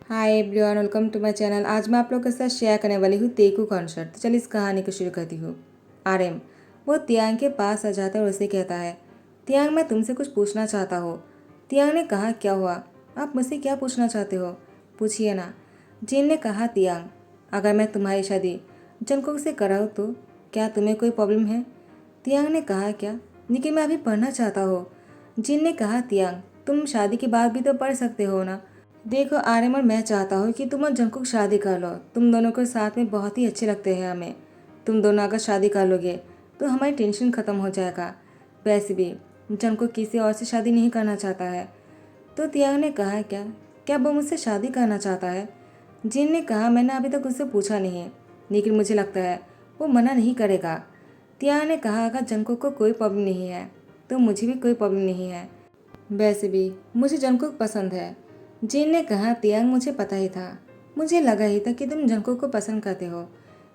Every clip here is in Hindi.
Hi everyone, welcome to my channel. आज मैं आप लोगों के साथ शेयर करने वाली हूँ तेकू कॉन्सर्ट। तो चलिए इस कहानी को शुरू करती हूँ। आर्यन वो तियांग के पास आ जाता है और उसे कहता है, तियांग मैं तुमसे कुछ पूछना चाहता हूँ। तियांग ने कहा, क्या हुआ? आप मुझसे क्या पूछना चाहते हो? पूछिए ना। जिन ने कहा, तियांग अगर मैं तुम्हारी शादी जंगकुक से कराऊँ तो क्या तुम्हें कोई प्रॉब्लम है? तियांग ने कहा, क्या? लेकिन मैं अभी पढ़ना चाहता हूँ। जिन ने कहा, तियांग तुम शादी के बाद भी तो पढ़ सकते हो ना। देखो आर्यन, और मैं चाहता हूँ कि तुम और जंगकुक शादी कर लो। तुम दोनों को साथ में बहुत ही अच्छे लगते हैं हमें। तुम दोनों अगर शादी कर लोगे तो हमारी टेंशन ख़त्म हो जाएगा। वैसे भी जंगकुक किसी और से शादी नहीं करना चाहता है। तो तियांग ने कहा, क्या क्या वो मुझसे शादी करना चाहता है? जिन ने कहा, मैंने अभी तक उससे पूछा नहीं, लेकिन मुझे लगता है वो मना नहीं करेगा। तियांग ने कहा, अगर जंगकुक को कोई प्रॉब्लम नहीं है तो मुझे भी कोई प्रॉब्लम नहीं है। वैसे भी मुझे जंगकुक पसंद है। जिन ने कहा, तियांग मुझे पता ही था, मुझे लगा ही था कि तुम जंगकुक को पसंद करते हो।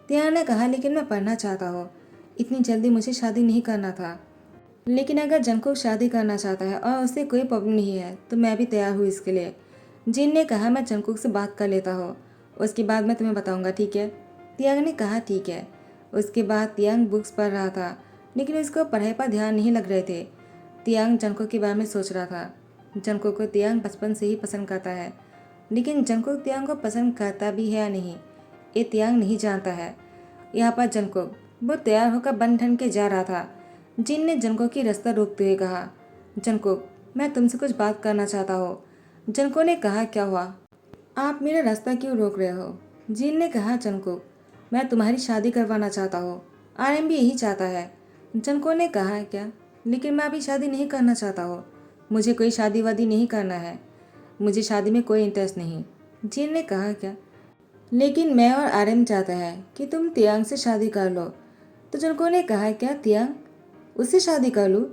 तियांग ने कहा, लेकिन मैं पढ़ना चाहता हूँ, इतनी जल्दी मुझे शादी नहीं करना था। लेकिन अगर जंगकुक शादी करना चाहता है और उससे कोई प्रॉब्लम नहीं है तो मैं भी तैयार हूँ इसके लिए। जिन ने कहा, मैं जंगकुक से बात कर लेता हूँ, उसके बाद मैं तुम्हें बताऊँगा, ठीक है? तियांग ने कहा, ठीक है। उसके बाद तियांग बुक्स पढ़ रहा था, लेकिन उसको पढ़ाई पर ध्यान नहीं लग रहे थे। तियांग जंगकुक के बारे में सोच रहा था। जंगकुक को तियांग बचपन से ही पसंद करता है, लेकिन जंगकुक तियांग को पसंद करता भी है या नहीं, ये तियांग नहीं जानता है। यहाँ पर जंगकुक वो तैयार होकर बन ठन के जा रहा था। जिन ने जंगकुक की रास्ता रोकते हुए कहा, जंगकुक मैं तुमसे कुछ बात करना चाहता हूँ। जंगकुक ने कहा, क्या हुआ? आप मेरा रास्ता क्यों रोक रहे हो? जिन ने कहा, जंगकुक मैं तुम्हारी शादी करवाना चाहता हूँ। आर्यन भी यही चाहता है। जंगकुक ने कहा, क्या? लेकिन मैं अभी शादी नहीं करना चाहता हूँ। मुझे कोई शादी वादी नहीं करना है। मुझे शादी में कोई इंटरेस्ट नहीं। जिन ने कहा, क्या? लेकिन मैं और आर्यन चाहता है कि तुम तियांग से शादी कर लो। तो जंगकुक ने कहा, क्या तियांग उससे शादी कर लूँ?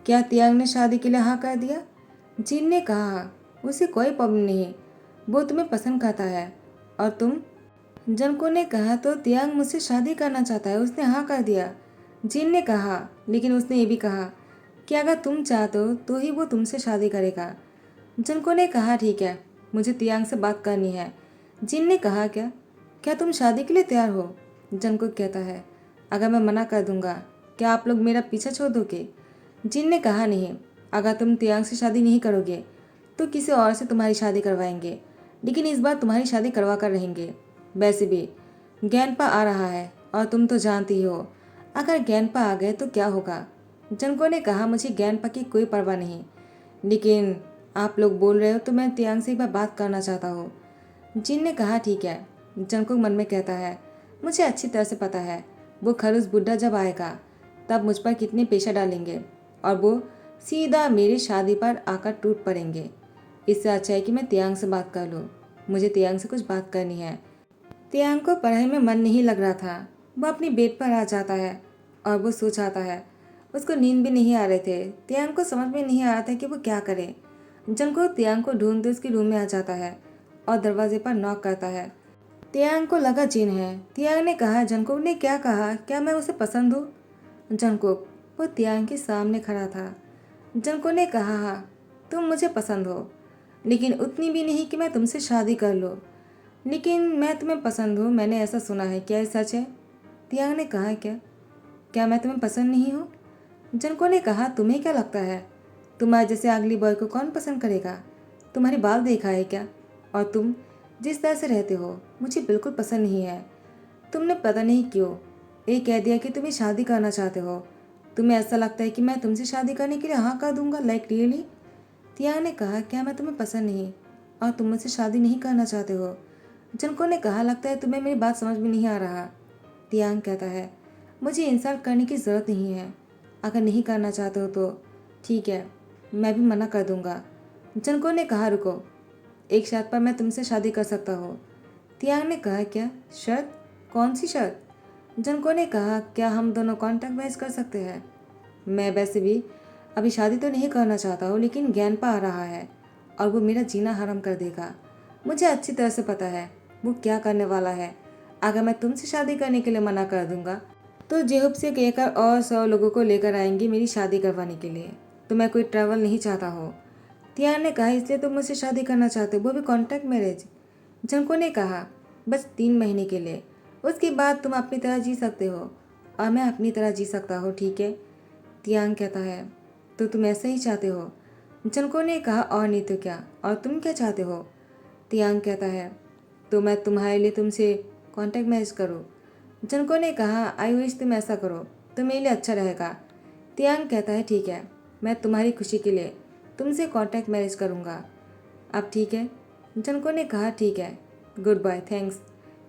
क्या तियांग ने शादी के लिए हाँ कर दिया? जिन ने कहा, उसे कोई प्रॉब्लम नहीं, वो तुम्हें पसंद करता है। और तुम? जंको ने कहा, तो तियांग मुझसे शादी करना चाहता है, उसने हाँ कर दिया। जिन ने कहा, लेकिन उसने ये भी कहा कि अगर तुम चाहते हो तो ही वो तुमसे शादी करेगा। जंको ने कहा, ठीक है, मुझे तियांग से बात करनी है। जिन ने कहा, क्या क्या तुम शादी के लिए तैयार हो? जंको कहता है, अगर मैं मना कर दूंगा क्या आप लोग मेरा पीछा छोड़ दोगे? जिन ने कहा, नहीं, अगर तुम तियांग से शादी नहीं करोगे तो किसी और से तुम्हारी शादी करवाएंगे, लेकिन इस बार तुम्हारी शादी करवा कर रहेंगे। वैसे भी ज्ञानपा आ रहा है और तुम तो जानती ही हो, अगर ज्ञानपा आ गए तो क्या होगा। जंको ने कहा, मुझे ज्ञानपा की कोई परवाह नहीं, लेकिन आप लोग बोल रहे हो तो मैं तियांग से एक बार बात करना चाहता हूँ। जिन ने कहा, ठीक है। जंको मन में कहता है, मुझे अच्छी तरह से पता है वो खरूस बुढ़ा जब आएगा तब मुझ पर कितने पेशा डालेंगे और वो सीधा मेरी शादी पर आकर टूट पड़ेंगे। इससे अच्छा है कि मैं तियांग से बात कर लूँ। मुझे तियांग से कुछ बात करनी है। तियांग को पढ़ाई में मन नहीं लग रहा था। वो अपनी बेड पर आ जाता है और वो सो जाता है। उसको नींद भी नहीं आ रहे थे। तियांग को समझ में नहीं आ रहा था कि वो क्या करे। जंको तियांग को ढूंढते उसके रूम में आ जाता है और दरवाजे पर नॉक करता है। तियांग को लगा जिन है। तियांग ने कहा, जंकुक ने क्या कहा? क्या मैं उसे पसंद हूँ? जंकुक वो तियांग के सामने खड़ा था। जंकुक ने कहा, हाँ तुम मुझे पसंद हो, लेकिन उतनी भी नहीं कि मैं तुमसे शादी कर लूँ। लेकिन मैं तुम्हें पसंद हूँ, मैंने ऐसा सुना है, क्या ये सच है? तियांग ने कहा, क्या क्या मैं तुम्हें पसंद नहीं हूँ? जंकुक ने कहा, तुम्हें क्या लगता है तुम्हारे जैसे अगली बॉय को कौन पसंद करेगा? तुम्हारी बाल देखा है क्या? और तुम जिस तरह से रहते हो मुझे बिल्कुल पसंद नहीं है। तुमने पता नहीं क्यों ये कह दिया कि तुम्हें शादी करना चाहते हो। तुम्हें ऐसा लगता है कि मैं तुमसे शादी करने के लिए हाँ कर दूंगा, लाइक रियली? तियांग ने कहा, क्या मैं तुम्हें पसंद नहीं और तुम मुझसे शादी नहीं करना चाहते हो? जंको ने कहा, लगता है तुम्हें मेरी बात समझ में नहीं आ रहा। तियांग कहता है, मुझे इंसल्ट करने की ज़रूरत नहीं है। अगर नहीं करना चाहते हो तो ठीक है, मैं भी मना कर दूंगा। जंको ने कहा, रुको, एक शर्त पर मैं तुमसे शादी कर सकता हूँ। तियांग ने कहा, क्या शर्त? कौन सी शर्त? जंको ने कहा, क्या हम दोनों कॉन्टैक्ट मैच कर सकते हैं? मैं वैसे भी अभी शादी तो नहीं करना चाहता हूँ, लेकिन ज्ञानपा आ रहा है और वो मेरा जीना हराम कर देगा। मुझे अच्छी तरह से पता है वो क्या करने वाला है। अगर मैं तुमसे शादी करने के लिए मना कर दूंगा तो जेहूब से कहकर और 100 लोगों को लेकर आएंगे मेरी शादी करवाने के लिए। तो मैं कोई ट्रैवल नहीं चाहता हूँ। तियान ने कहा, इसलिए तुम मुझसे शादी करना चाहते हो, वो भी कॉन्टैक्ट मैरिज? जंको ने कहा, बस 3 महीने के लिए। उसके बाद तुम अपनी तरह जी सकते हो और मैं अपनी तरह जी सकता हूँ, ठीक है? तियांग कहता है, तो तुम ऐसा ही चाहते हो? जंको ने कहा, और नहीं तो क्या, और तुम क्या चाहते हो? तियांग कहता है, तो मैं तुम्हारे लिए तुमसे कॉन्टैक्ट मैरिज करूँ। जंको ने कहा, आई विश तुम ऐसा करो तो मेरे लिए अच्छा रहेगा। तियांग कहता है, ठीक है, मैं तुम्हारी खुशी के लिए तुमसे कॉन्टैक्ट मैरिज करूँगा। अब ठीक है? जंको ने कहा, ठीक है, गुड बाय, थैंक्स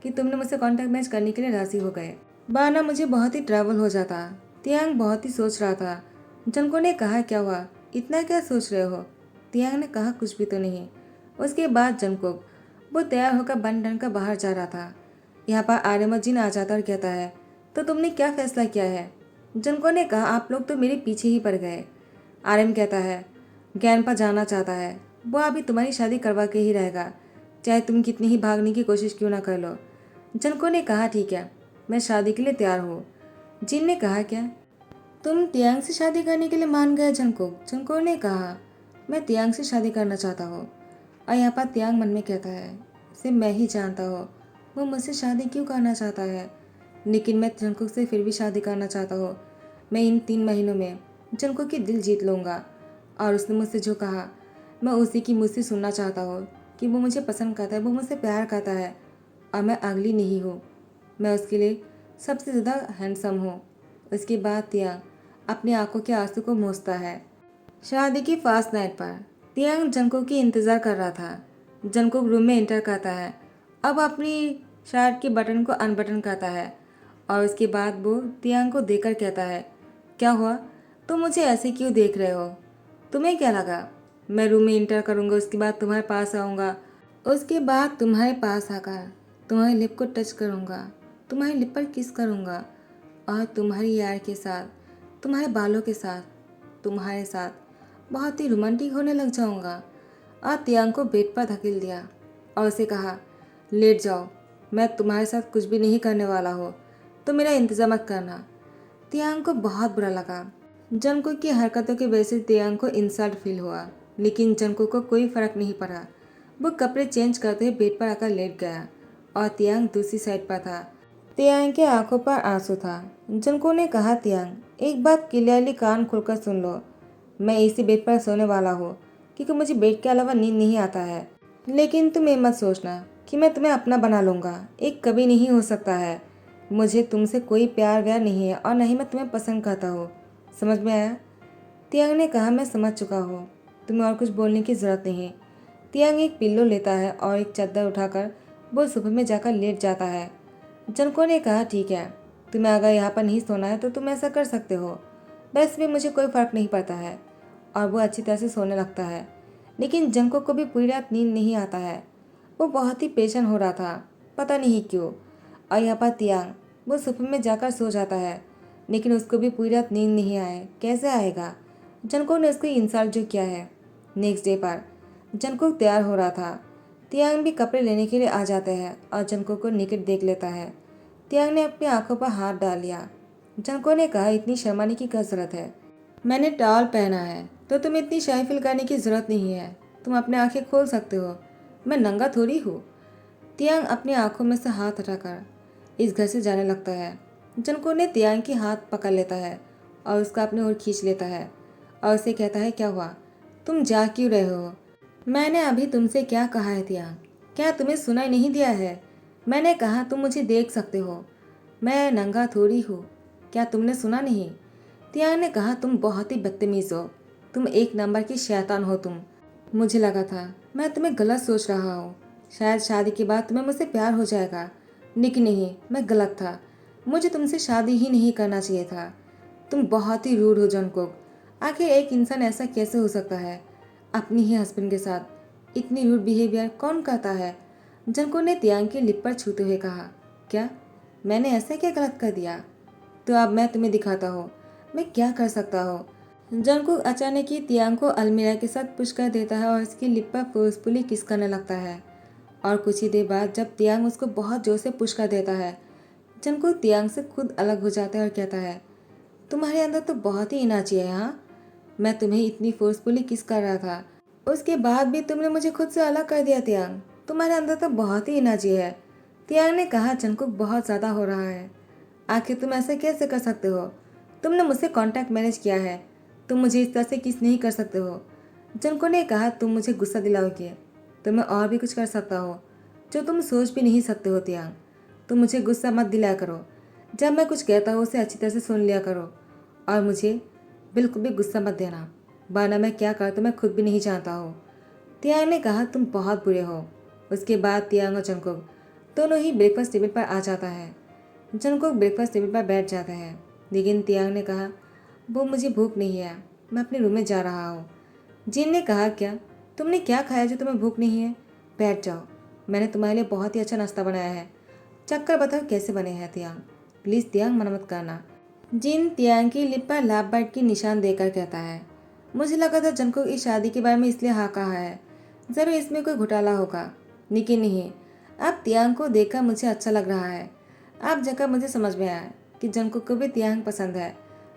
कि तुमने मुझसे कॉन्टैक्ट मैच करने के लिए राज़ी हो गए, वरना मुझे बहुत ही ट्रबल हो जाता। तियांग बहुत ही सोच रहा था। जंको ने कहा, क्या हुआ, इतना क्या सोच रहे हो? तियांग ने कहा, कुछ भी तो नहीं। उसके बाद जंकुक वो तैयार होकर बन ठन कर बाहर जा रहा था। यहाँ पर आर्यमर्जिन आ जाता और कहता है, तो तुमने क्या फैसला किया है? जंको ने कहा, आप लोग तो मेरे पीछे ही पड़ गए। आर्यम कहता है, ज्ञानपा जाना चाहता है, वो अभी तुम्हारी शादी करवा के ही रहेगा, चाहे तुम कितनी ही भागने की कोशिश क्यों ना कर लो। जंको ने कहा, ठीक है, मैं शादी के लिए तैयार हूँ। जिन ने कहा, क्या तुम तियांग से शादी करने के लिए मान गए? जंको ने कहा, मैं तियांग से शादी करना चाहता हूँ। और यहाँ पर तियांग मन में कहता है, सिर्फ मैं ही जानता हूँ वो मुझसे शादी क्यों करना चाहता है, लेकिन मैं जंकुक से फिर भी शादी करना चाहता हूँ। मैं इन 3 महीनों में जंकुक की दिल जीत लूँगा। और उसने मुझसे जो कहा मैं उसी की मुझसे सुनना चाहता हूँ कि वो मुझे पसंद करता है, वो मुझसे प्यार करता है और मैं अगली नहीं हूँ। मैं उसके लिए सबसे ज़्यादा हैंडसम हूँ। उसके बाद तियांग अपनी आंखों के आंसू को मूछता है। शादी की फास्ट नाइट पर तियांग जंकुक की इंतज़ार कर रहा था। जंकुक रूम में एंटर करता है, अब अपनी शर्ट के बटन को अनबटन करता है और उसके बाद वो तियांग को देखकर कहता है, क्या हुआ, तुम मुझे ऐसे क्यों देख रहे हो? तुम्हें क्या लगा मैं रूम में एंटर करूँगा, उसके बाद तुम्हारे पास आऊँगा, उसके बाद तुम्हारे पास आकर तुम्हारे लिप को टच करूँगा, तुम्हारे लिप पर किस करूँगा और तुम्हारी यार के साथ, तुम्हारे बालों के साथ, तुम्हारे साथ बहुत ही रोमांटिक होने लग जाऊँगा। और तियांग को बेड पर धकेल दिया और उसे कहा, लेट जाओ, मैं तुम्हारे साथ कुछ भी नहीं करने वाला हूँ, तो मेरा इंतज़ार मत करना। तियांग को बहुत बुरा लगा। जंकुक की हरकतों की वजह से तियांग को इंसल्ट फील हुआ, लेकिन जंकुक को कोई फर्क नहीं पड़ा। वो कपड़े चेंज करते हुए बेड पर आकर लेट गया और तियांग दूसरी साइड पर था। तियांग की आंखों पर आंसू था। जंकुक ने कहा, तियांग, एक बात क्लियरली कान खोलकर सुन लो, मैं इसी बेड पर सोने वाला हूँ क्योंकि मुझे बेड के अलावा नींद नहीं आता है। लेकिन तुम ये मत सोचना कि मैं तुम्हें अपना बना लूँगा, एक कभी नहीं हो सकता है। मुझे तुमसे कोई प्यार व्यार नहीं है और न ही मैं तुम्हें पसंद करता हूँ। समझ में आया? तियांग ने कहा, मैं समझ चुका हूँ, तुम्हें और कुछ बोलने की ज़रूरत नहीं। तियांग एक पिल्लो लेता है और एक चादर उठाकर वो सोफे में जाकर लेट जाता है। जंको ने कहा, ठीक है, तुम्हें अगर यहाँ पर नहीं सोना है तो तुम ऐसा कर सकते हो, वैसे भी मुझे कोई फ़र्क नहीं पड़ता है। और वो अच्छी तरह से सोने लगता है। लेकिन जंको को भी पूरी रात नींद नहीं आता है। वो बहुत ही पेशेंट हो रहा था, पता नहीं क्यों। और यहाँ पर तियांग वो सोफे में जाकर सो जाता है, लेकिन उसको भी पूरी रात नींद नहीं आए। कैसे आएगा? जंको ने उसको इंसल्ट जो किया है। नेक्स्ट डे पर जंको तैयार हो रहा था। तियांग भी कपड़े लेने के लिए आ जाते हैं और जंको को नेकेड देख लेता है। तियांग ने अपनी आंखों पर हाथ डाल लिया। जंको ने कहा, इतनी शर्माने की क्या जरूरत है, मैंने टॉल पहना है तो तुम्हें इतनी शाय फील करने की ज़रूरत नहीं है। तुम अपनी आंखें खोल सकते हो, मैं नंगा थोड़ी हूँ। तियांग अपनी आंखों में से हाथ हटाकर इस घर से जाने लगता है। जंको ने तियांग की हाथ पकड़ लेता है और उसका अपनी ओर खींच लेता है और उसे कहता है, क्या हुआ, तुम जा क्यों रहे हो? मैंने अभी तुमसे क्या कहा है तियांग, क्या तुम्हें सुनाई नहीं दिया है? मैंने कहा तुम मुझे देख सकते हो, मैं नंगा थोड़ी हूँ, क्या तुमने सुना नहीं? तियांग ने कहा, तुम बहुत ही बदतमीज़ हो, तुम एक नंबर की शैतान हो तुम। मुझे लगा था मैं तुम्हें गलत सोच रहा हूँ, शायद शादी के बाद तुम्हें मुझसे प्यार हो जाएगा, लेकिन नहीं, मैं गलत था। मुझे तुमसे शादी ही नहीं करना चाहिए था। तुम बहुत ही रूड हो जंकुक। आखिर एक इंसान ऐसा कैसे हो सकता है अपनी ही हस्बैंड के साथ? इतनी रूड बिहेवियर कौन करता है? जंकुक ने तियांग की लिप पर छूते हुए कहा, क्या मैंने ऐसा क्या गलत कर दिया? तो अब मैं तुम्हें दिखाता हूँ मैं क्या कर सकता हूँ। जंकुक अचानक ही तियांग को अलमीरा के साथ पुश कर देता है और उसकी लिप पर फोर्सफुली किस करने लगता है। और कुछ ही देर बाद जब तियांग उसको बहुत जोर से पुश कर देता है, जंकुक तियांग से खुद अलग हो जाता है और कहता है, तुम्हारे अंदर तो बहुत ही इनाची है। हाँ, मैं तुम्हें इतनी फोर्सफुली किस कर रहा था, उसके बाद भी तुमने मुझे खुद से अलग कर दिया तियांग। तुम्हारे अंदर तो बहुत ही एनर्जी है। तियांग ने कहा, जंगकुक बहुत ज़्यादा हो रहा है। आखिर तुम ऐसा कैसे कर सकते हो? तुमने मुझसे कांटेक्ट मैनेज किया है, तुम मुझे इस तरह से किस नहीं कर सकते हो। जंगकुक ने कहा, तुम मुझे गुस्सा दिलाओगे तो मैं और भी कुछ कर सकता हो जो तुम सोच भी नहीं सकते हो। तियांग, तुम मुझे गुस्सा मत दिलाया करो। जब मैं कुछ कहता हूँ उसे अच्छी तरह से सुन लिया करो और मुझे बिल्कुल भी गुस्सा मत देना, वरना मैं क्या करता मैं खुद भी नहीं जानता हूँ। तियांग ने कहा, तुम बहुत बुरे हो। उसके बाद तियांग और जंगकुक दोनों ही ब्रेकफास्ट टेबल पर आ जाता है। जंगकुक ब्रेकफास्ट टेबल पर बैठ जाता है, लेकिन तियांग ने कहा, वो मुझे भूख नहीं है, मैं अपने रूम में जा रहा हूँ। जिन ने कहा, क्या तुमने क्या खाया जो तुम्हें भूख नहीं है? बैठ जाओ, मैंने तुम्हारे लिए बहुत ही अच्छा नाश्ता बनाया है, चक्कर बताओ कैसे बने हैं। तियांग, प्लीज़ तियांग, मना मत करना। जिन तियांग की लिप पर लाभ बाइट की निशान देकर कहता है, मुझे लगा था जंगकुक इस शादी के बारे में इसलिए हाँ कहा है, ज़रूर इसमें कोई घोटाला होगा, लेकिन नहीं। अब तियांग को देखकर मुझे अच्छा लग रहा है। अब जगह मुझे समझ में आया कि जंगकुक को भी तियांग पसंद है।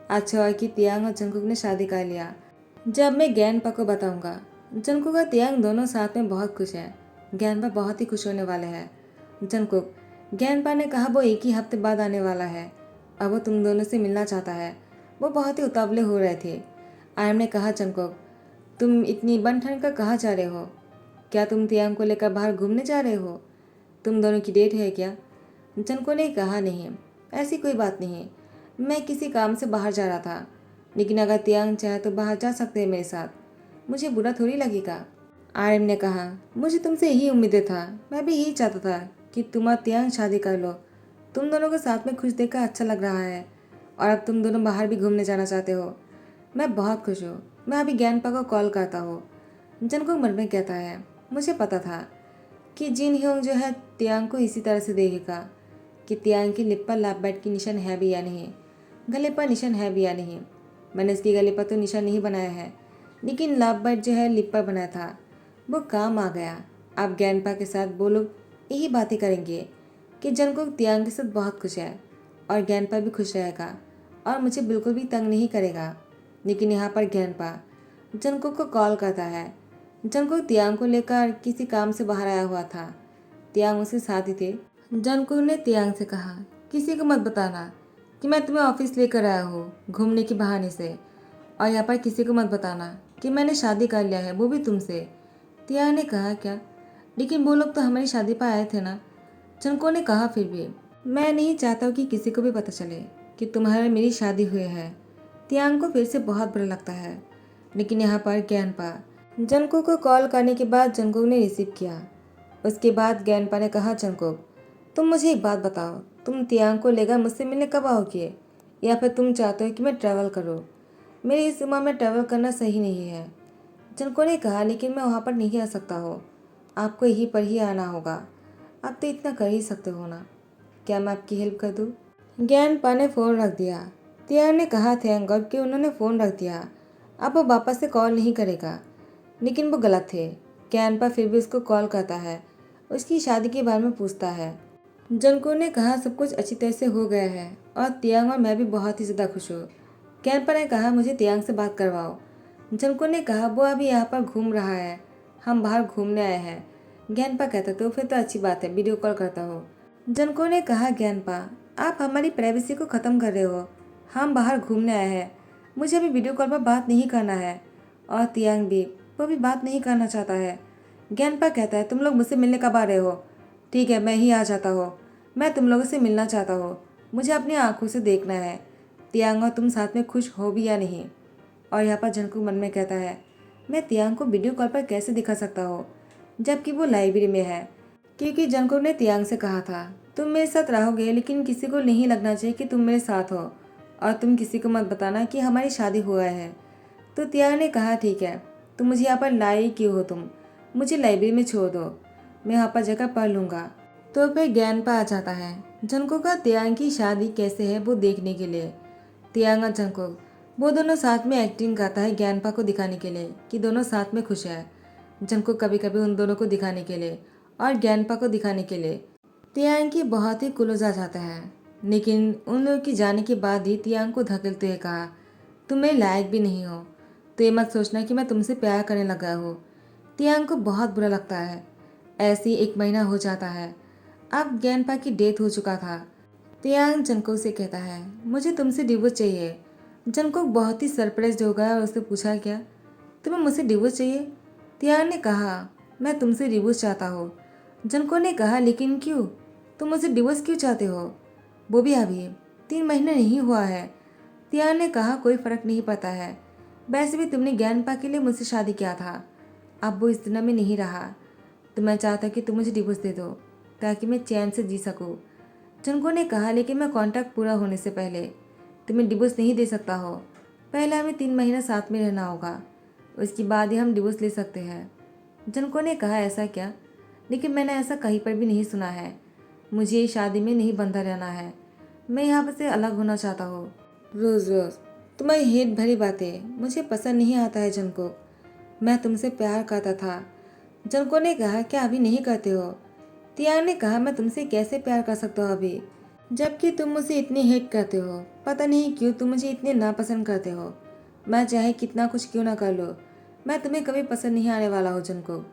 अच्छा हुआ कि तियांग और जंगकुक ने शादी कर लिया। जब मैं ज्ञानपा को बताऊंगा। जंगकुक और तियांग दोनों साथ में बहुत खुश हैं। ज्ञानपा बहुत ही खुश होने वाले हैं। जंगकुक, ज्ञानपा ने कहा वो एक ही हफ्ते बाद आने वाला है। अब वो तुम दोनों से मिलना चाहता है। वो बहुत ही उतावले हो रहे थे। आयम ने कहा, जंगकुक, तुम इतनी बन ठन कर कहाँ जा रहे हो? क्या तुम तियांग को लेकर बाहर घूमने जा रहे हो? तुम दोनों की डेट है क्या? जंगकुक ने कहा, नहीं, ऐसी कोई बात नहीं, मैं किसी काम से बाहर जा रहा था, लेकिन अगर तियांग चाहे तो बाहर जा सकते हैं मेरे साथ, मुझे बुरा थोड़ी लगेगा। आर्यन ने कहा, मुझे तुमसे यही उम्मीदें था, मैं भी यही चाहता था कि तुम और तियांग शादी कर लो। तुम दोनों को साथ में खुश देखकर अच्छा लग रहा है और अब तुम दोनों बाहर भी घूमने जाना चाहते हो। मैं बहुत खुश हूँ। मैं अभी ज्ञानपा को कॉल करता हूँ। जंगकुक मन में कहता है, मुझे पता था कि जिन ह्योंग जो है तियांग को इसी तरह से देखेगा कि तियांग की लिप पर लाभ बाइट की निशान है भी या नहीं, गले पर निशान है भी या नहीं। मैंने इसकी गले पर तो निशान नहीं बनाया है, लेकिन लाभ बाइट जो है लिप पर बनाया था, वो काम आ गया। अब ज्ञानपा के साथ वो लोग यही बातें करेंगे कि जंगकुक तियांग के साथ बहुत खुश है और ज्ञानपा भी खुश रहेगा और मुझे बिल्कुल भी तंग नहीं करेगा। लेकिन यहाँ पर ज्ञानपा जंगकुक को कॉल करता है। जंगकुक तियांग को लेकर किसी काम से बाहर आया हुआ था। तियांग उसके साथ ही थे। जंगकुक ने तियांग से कहा, किसी को मत बताना कि मैं तुम्हें ऑफिस लेकर आया हूँ घूमने के बहाने से, और यहाँ पर किसी को मत बताना कि मैंने शादी कर लिया है, वो भी तुमसे। तियांग ने कहा, क्या? लेकिन वो लोग तो हमारी शादी पर आए थे ना। जंगकुक ने कहा, फिर भी मैं नहीं चाहता हूँ कि किसी को भी पता चले कि तुम्हारी मेरी शादी हुई है। तियांग को फिर से बहुत बुरा लगता है, लेकिन यहाँ पर ज्ञानपा जंगकुक को कॉल करने के बाद जंगकुक ने रिसीव किया। उसके बाद ज्ञानपा ने कहा, जंगकुक, तुम मुझे एक बात बताओ, तुम तियांग को लेकर मुझसे मिलने कब आओगे, या फिर तुम चाहते हो कि मैं ट्रैवल करूँ? मेरी इस उम्र में ट्रैवल करना सही नहीं है। जंगकुक ने कहा, लेकिन मैं वहाँ पर नहीं आ सकता हूँ, आपको यहीं पर ही आना होगा। आप तो इतना कर ही सकते हो ना, क्या मैं आपकी हेल्प कर दूँ? ज्ञानपा ने फ़ोन रख दिया। तियांग ने कहा, थैंक गॉड कि उन्होंने फ़ोन रख दिया, अब वो वापस से कॉल नहीं करेगा। लेकिन वो गलत थे। ज्ञानपा फिर भी उसको कॉल करता है, उसकी शादी के बारे में पूछता है। जंगकुक ने कहा, सब कुछ अच्छी तरह से हो गया है और तियांग और मैं भी बहुत ही ज़्यादा खुश हूँ। ज्ञानपा ने कहा, मुझे तियांग से बात करवाओ। जंगकुक ने कहा, वो अभी यहाँ पर घूम रहा है, हम बाहर घूमने आए हैं। ज्ञानपा कहता, तो फिर तो अच्छी बात है, वीडियो कॉल करता हो। जंगकुक ने कहा, ज्ञानपा, आप हमारी प्राइवेसी को ख़त्म कर रहे हो, हम बाहर घूमने आए हैं, मुझे अभी वीडियो कॉल पर बात नहीं करना है। और तियांग भी, वो भी बात नहीं करना चाहता है। ज्ञानपा कहता है, तुम लोग मुझसे मिलने कब आ रहे हो? ठीक है, मैं ही आ जाता हूँ, मैं तुम लोगों से मिलना चाहता हूँ, मुझे अपनी आंखों से देखना है तियांग और तुम साथ में खुश हो भी या नहीं। और यहाँ पर जंगकुक मन में कहता है, मैं तियांग को वीडियो कॉल पर कैसे दिखा सकता हूँ जबकि वो लाइब्रेरी में है, क्योंकि जंगकुक ने तियांग से कहा था, तुम मेरे साथ रहोगे लेकिन किसी को नहीं लगना चाहिए कि तुम मेरे साथ हो, और तुम किसी को मत बताना कि हमारी शादी हुआ है। तो तियांग ने कहा, ठीक है, तुम मुझे यहाँ पर लाए क्यों हो, तुम मुझे लाइब्रेरी में छोड़ दो, मैं यहाँ पर जाकर पढ़ लूँगा। तो फिर ज्ञानपा आ जाता है जंगकुक का तियांग की शादी कैसे है वो देखने के लिए। तियांग और जंगकुक वो दोनों साथ में एक्टिंग करता है ज्ञानपा को दिखाने के लिए कि दोनों साथ में खुश है। जंगकुक कभी कभी उन दोनों को दिखाने के लिए और ज्ञानपा को दिखाने के लिए तियांग की बहुत ही क्लोज आ जाता है। लेकिन उन लोगों की जाने के बाद ही तियांग को धकेलते हुए कहा, तुम मेरे लायक भी नहीं हो, तो ये मत सोचना कि मैं तुमसे प्यार करने लगा हूँ। तियांग को बहुत बुरा लगता है, ऐसे ही 1 महीना हो जाता है। अब ज्ञानपा की डेथ हो चुका था। तियांग जंगकुक से कहता है, मुझे तुमसे डिवोर्स चाहिए। जंगकुक बहुत ही सरप्राइज हो गया और उससे पूछा, क्या तुम्हें मुझसे डिवोर्स चाहिए? तियांग ने कहा, मैं तुमसे डिवोर्स चाहता हूँ। जंगकुक ने कहा, लेकिन क्यों? तुम मुझसे डिवोर्स क्यों चाहते हो? वो भी अभी 3 महीने नहीं हुआ है। तियांग ने कहा, कोई फर्क नहीं पड़ता है। वैसे भी तुमने ज्ञानपा के लिए मुझसे शादी किया था। अब वो इस दुनिया में नहीं रहा, तो मैं चाहता कि तुम मुझे डिवोर्स दे दो ताकि मैं चैन से जी सकूं। जंगकुक ने कहा, लेकिन मैं कॉन्ट्रैक्ट पूरा होने से पहले तुम्हें डिवोर्स नहीं दे सकता हो। पहले हमें 3 महीना साथ में रहना होगा, उसके बाद ही हम डिवोर्स ले सकते हैं। जंगकुक ने कहा, ऐसा क्या? लेकिन मैंने ऐसा कहीं पर भी नहीं सुना है। मुझे इस शादी में नहीं बंधा रहना है। मैं यहाँ पर से अलग होना चाहता हूँ। रोज़ रोज़ तुम्हारी हेट भरी बातें मुझे पसंद नहीं आता है जंगकुक। मैं तुमसे प्यार करता था। जंगकुक ने कहा, क्या अभी नहीं करते हो? तियांग ने कहा, मैं तुमसे कैसे प्यार कर सकता हूँ अभी, जबकि तुम मुझे इतनी हेट करते हो। पता नहीं क्यों तुम मुझे इतने नापसंद करते हो। मैं चाहे कितना कुछ क्यों ना कर लो, मैं तुम्हें कभी पसंद नहीं आने वाला हूँ जंगकुक।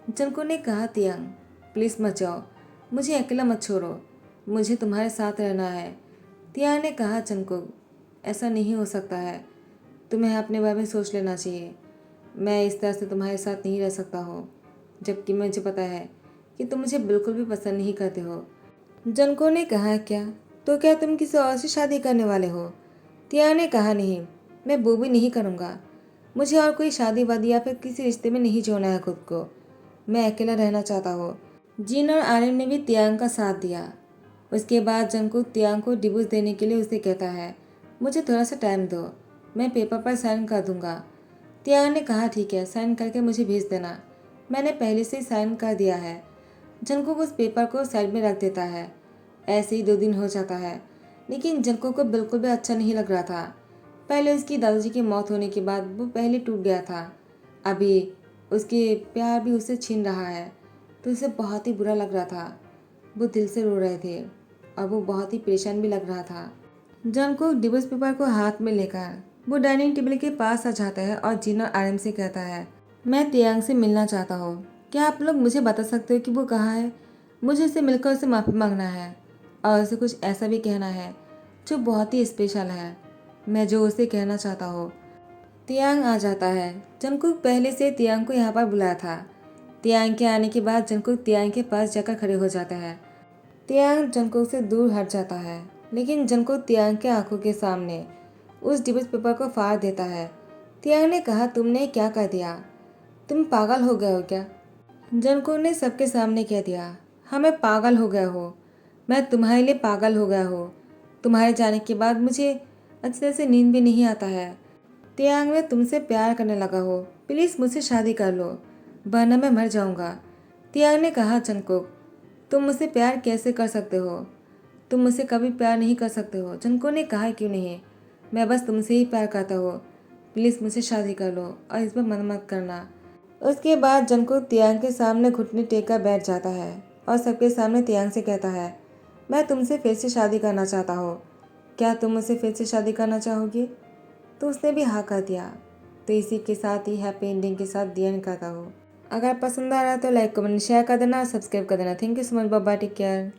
जंगकुक ने कहा, तियांग प्लीज़ मत जाओ, मुझे अकेला मत छोड़ो, मुझे तुम्हारे साथ रहना है। तियांग ने कहा, जंगकुक ऐसा नहीं हो सकता है, तुम्हें अपने बारे में सोच लेना चाहिए। मैं इस तरह से तुम्हारे साथ नहीं रह सकता हूँ, जबकि मुझे पता है कि तुम मुझे बिल्कुल भी पसंद नहीं करते हो। जंगकुक ने कहा, क्या तो क्या तुम किसी और से शादी करने वाले हो? तियांग ने कहा, नहीं, मैं वो भी नहीं करूँगा। मुझे और कोई शादी वादी या फिर किसी रिश्ते में नहीं जोड़ना है खुद को। मैं अकेला रहना चाहता हूँ। जिन और आर्यन ने भी तियांग का साथ दिया। उसके बाद जंगकुक तियांग को डिवोर्स देने के लिए उसे कहता है, मुझे थोड़ा सा टाइम दो, मैं पेपर पर साइन कर दूंगा। तियांग ने कहा, ठीक है, साइन करके मुझे भेज देना, मैंने पहले से ही साइन कर दिया है। जंगकुक उस पेपर को साइड में रख देता है। ऐसे ही 2 दिन हो जाता है, लेकिन जंगकुक को बिल्कुल भी अच्छा नहीं लग रहा था। पहले उसकी दादाजी की मौत होने के बाद वो पहले टूट गया था, अभी उसके प्यार भी उसे छीन रहा है, तो उसे बहुत ही बुरा लग रहा था। वो दिल से रो रहे थे और वो बहुत ही परेशान भी लग रहा था। जंगकुक डिवोर्स पेपर को हाथ में लेकर वो डाइनिंग टेबल के पास आ जाता है और जिन और आर्यन से कहता है, मैं तियांग से मिलना चाहता हूँ। क्या आप लोग मुझे बता सकते हो कि वो कहाँ है? मुझे उससे मिलकर उसे माफ़ी मांगना है और उसे कुछ ऐसा भी कहना है जो बहुत ही स्पेशल है, मैं जो उसे कहना चाहता हूँ। तियांग आ जाता है। जंगकुक पहले से तियांग को यहाँ पर बुलाया था। तियांग के आने के बाद जंगकुक तियांग के पास जाकर खड़े हो जाता है। तियांग जंगकुक से दूर हट जाता है, लेकिन जंगकुक तियांग के आंखों के सामने उस डिवोर्स पेपर को फाड़ देता है। तियांग ने कहा, तुमने क्या कर दिया? तुम पागल हो गए हो क्या? जंगकुक ने सबके सामने कह दिया, हाँ मैं पागल हो गया हूँ, मैं तुम्हारे लिए पागल हो गया हूँ। तुम्हारे जाने के बाद मुझे अच्छे तरह से नींद भी नहीं आता है। तियांग, मैं तुमसे प्यार करने लगा हो, प्लीज़ मुझसे शादी कर लो, वरना मैं मर जाऊंगा। तियांग ने कहा, जंगकुक तुम मुझसे प्यार कैसे कर सकते हो? तुम मुझसे कभी प्यार नहीं कर सकते हो। जंगकुक ने कहा, क्यों नहीं, मैं बस तुमसे ही प्यार करता हूँ, प्लीज़ मुझसे शादी कर लो और इस पर मन मत करना। उसके बाद जंगकुक तियांग के सामने घुटने टेक कर बैठ जाता है और सबके सामने तियांग से कहता है, मैं तुमसे फिर से शादी करना चाहता हूँ, क्या तुम मुझसे फिर से शादी करना चाहोगी? तो उसने भी हाँ कर दिया। तो इसी के साथ ही हैप्पी एंडिंग के साथ दी एंड करता हूँ। अगर पसंद आ रहा है तो लाइक कमेंट शेयर कर देना और सब्सक्राइब कर देना। Thank you so much, bye bye, take care.